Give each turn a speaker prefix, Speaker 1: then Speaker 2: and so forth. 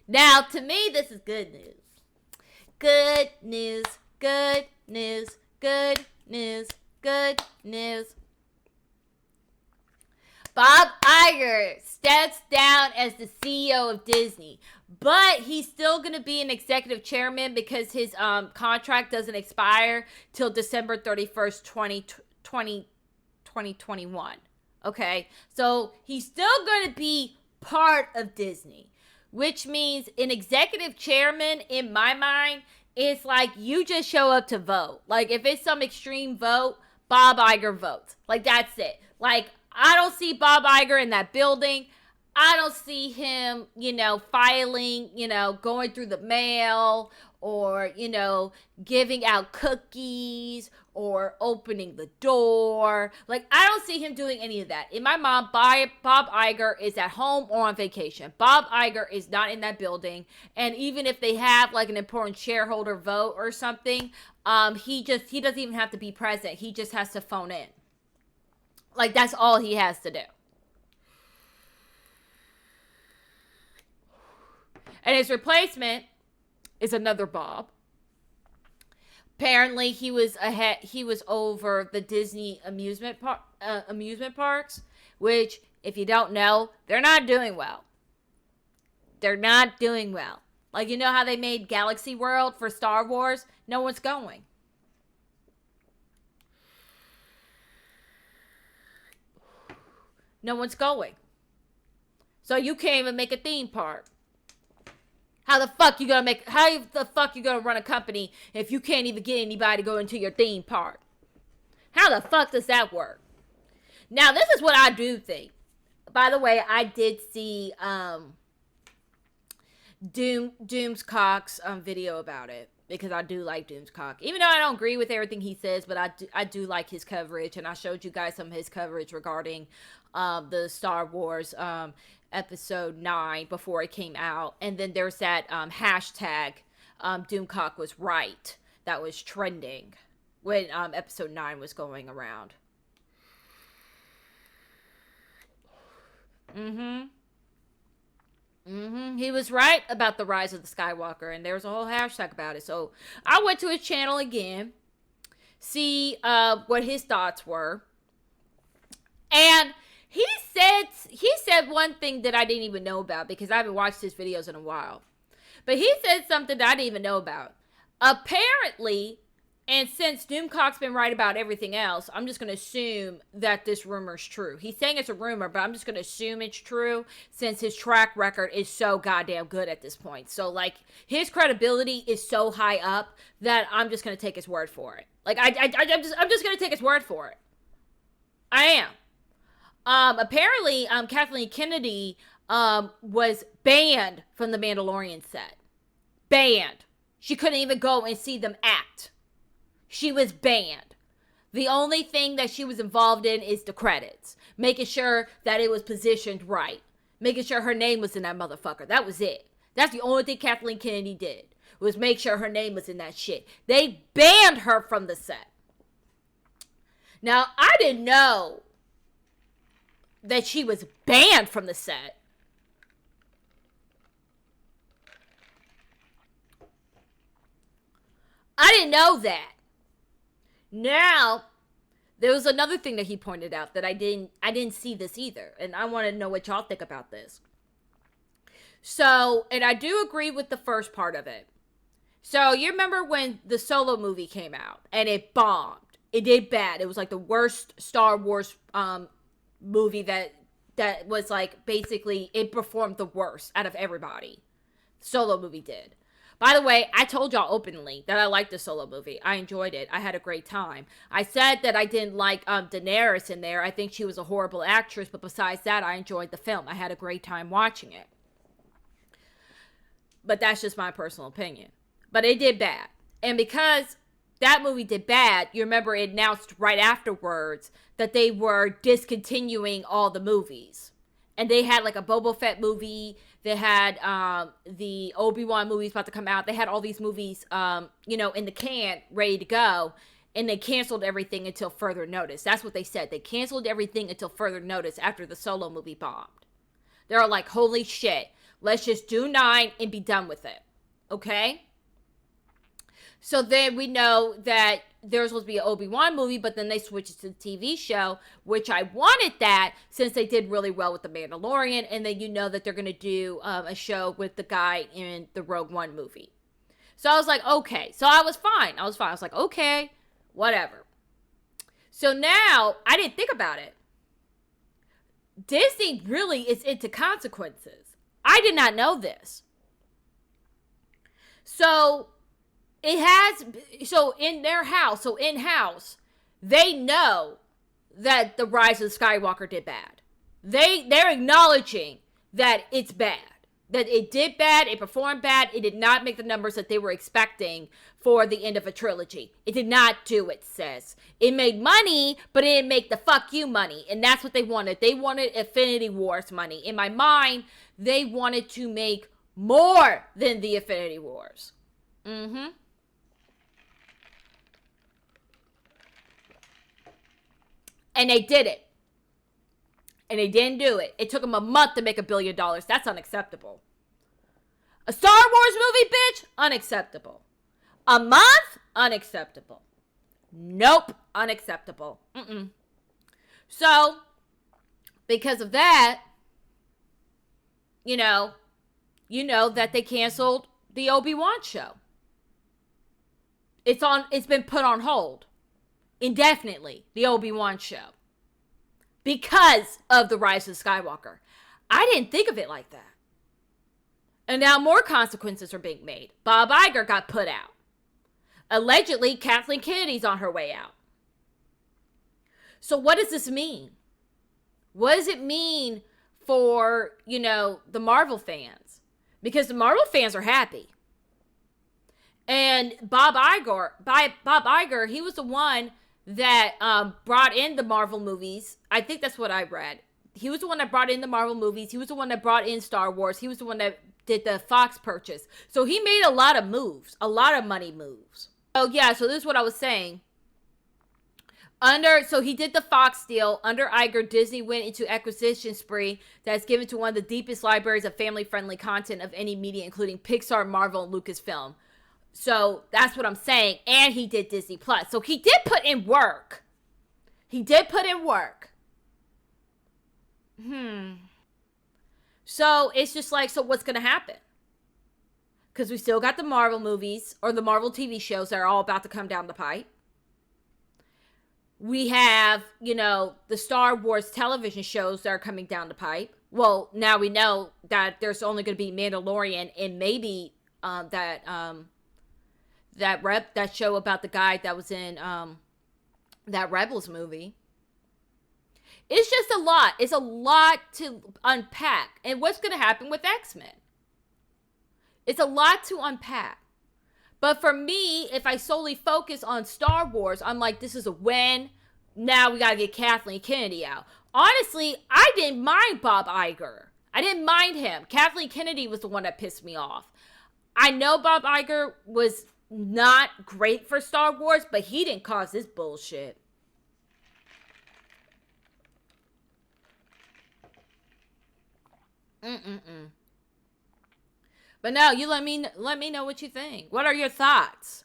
Speaker 1: Now, to me, this is good news. Good news, good news, good news, good news. Bob Iger steps down as the CEO of Disney, but he's still going to be an executive chairman because his contract doesn't expire till December 31st, 2021. Okay, so he's still going to be part of Disney, which means an executive chairman, in my mind, is like you just show up to vote. Like, if it's some extreme vote, Bob Iger votes. Like, that's it. Like, I don't see Bob Iger in that building. I don't see him, filing, going through the mail or, giving out cookies or opening the door. Like, I don't see him doing any of that. In my mind, Bob Iger is at home or on vacation. Bob Iger is not in that building. And even if they have like an important shareholder vote or something, he doesn't even have to be present. He just has to phone in. Like, that's all he has to do. And his replacement is another Bob. Apparently, he was over the Disney amusement parks, which, if you don't know, they're not doing well. They're not doing well. Like, you know how they made Galaxy World for Star Wars? No one's going. No one's going. So you can't even make a theme park. How the fuck you gonna run a company if you can't even get anybody to go into your theme park? How the fuck does that work? Now, this is what I do think. By the way, I did see Doomcocks video about it, because I do like Doomcock. Even though I don't agree with everything he says, but I do like his coverage, and I showed you guys some of his coverage regarding the Star Wars episode 9 before it came out. And then there's that hashtag Doomcock was right that was trending when episode 9 was going around. He was right about the rise of the Skywalker, and there's a whole hashtag about it. So I went to his channel again, see what his thoughts were, and he said one thing that I didn't even know about, because I haven't watched his videos in a while. But he said something that I didn't even know about. Apparently, and since Doomcock's been right about everything else, I'm just going to assume that this rumor is true. He's saying it's a rumor, but I'm just going to assume it's true since his track record is so goddamn good at this point. So, like, his credibility is so high up that I'm just going to take his word for it. Like, I'm just going to take his word for it. I am. Apparently, Kathleen Kennedy was banned from the Mandalorian set. Banned. She couldn't even go and see them act. She was banned. The only thing that she was involved in is the credits. Making sure that it was positioned right. Making sure her name was in that motherfucker. That was it. That's the only thing Kathleen Kennedy did, was make sure her name was in that shit. They banned her from the set. Now, I didn't know that she was banned from the set. I didn't know that. Now, there was another thing that he pointed out that I didn't see this either, and I want to know what y'all think about this. So, and I do agree with the first part of it. So, you remember when the Solo movie came out and it bombed? It did bad. It was like the worst Star Wars movie that was like, basically, it performed the worst out of everybody. Solo movie did. By the way, I told y'all openly that I liked the Solo movie. I enjoyed it. I had a great time. I said that I didn't like Daenerys in there. I think she was a horrible actress, but besides that, I enjoyed the film. I had a great time watching it. But that's just my personal opinion. But it did bad. And because that movie did bad, you remember it announced right afterwards that they were discontinuing all the movies. And they had like a Boba Fett movie. They had the Obi-Wan movies about to come out. They had all these movies, in the can, ready to go. And they canceled everything until further notice. That's what they said. They canceled everything until further notice after the Solo movie bombed. They're like, holy shit. Let's just do 9 and be done with it. Okay? So then we know that there's supposed to be an Obi-Wan movie, but then they switched it to the TV show, which I wanted that since they did really well with The Mandalorian. And then you know that they're going to do a show with the guy in the Rogue One movie. So I was like, okay. So I was fine. I was like, okay, whatever. So now I didn't think about it. Disney really is into consequences. I did not know this. So in their house, so in-house, they know that the Rise of the Skywalker did bad. They're acknowledging that it's bad. That it did bad, it performed bad, it did not make the numbers that they were expecting for the end of a trilogy. It did not do it, sis. It made money, but it didn't make the fuck you money. And that's what they wanted. They wanted Infinity Wars money. In my mind, they wanted to make more than the Infinity Wars. And they did it. And they didn't do it. It took them a month to make $1 billion. That's unacceptable. A Star Wars movie, bitch? Unacceptable. A month? Unacceptable. Nope. Unacceptable. So, because of that, you know that they canceled the Obi-Wan show. It's been put on hold indefinitely, the Obi-Wan show. Because of the Rise of Skywalker. I didn't think of it like that. And now more consequences are being made. Bob Iger got put out. Allegedly, Kathleen Kennedy's on her way out. So what does this mean? What does it mean for, the Marvel fans? Because the Marvel fans are happy. And Bob Iger, he was the one that brought in the Marvel movies. I think that's what I read. He was the one that brought in the Marvel movies. He was the one that brought in Star Wars. He was the one that did the Fox purchase. So he made a lot of moves, a lot of money moves. Oh yeah, so this is what I was saying. So he did the Fox deal. Under Iger, Disney went into acquisition spree that's given to one of the deepest libraries of family-friendly content of any media, including Pixar, Marvel, and Lucasfilm. So that's what I'm saying. And he did Disney Plus. So he did put in work. So it's just like, so what's going to happen? Because we still got the Marvel movies or the Marvel TV shows that are all about to come down the pipe. We have, the Star Wars television shows that are coming down the pipe. Well, now we know that there's only going to be Mandalorian and maybe that show about the guy that was in that Rebels movie. It's just a lot. It's a lot to unpack. And what's going to happen with X-Men? It's a lot to unpack. But for me, if I solely focus on Star Wars, I'm like, this is a win. Now we got to get Kathleen Kennedy out. Honestly, I didn't mind Bob Iger. I didn't mind him. Kathleen Kennedy was the one that pissed me off. I know Bob Iger was not great for Star Wars, but he didn't cause this bullshit. But no, you let me know what you think. What are your thoughts?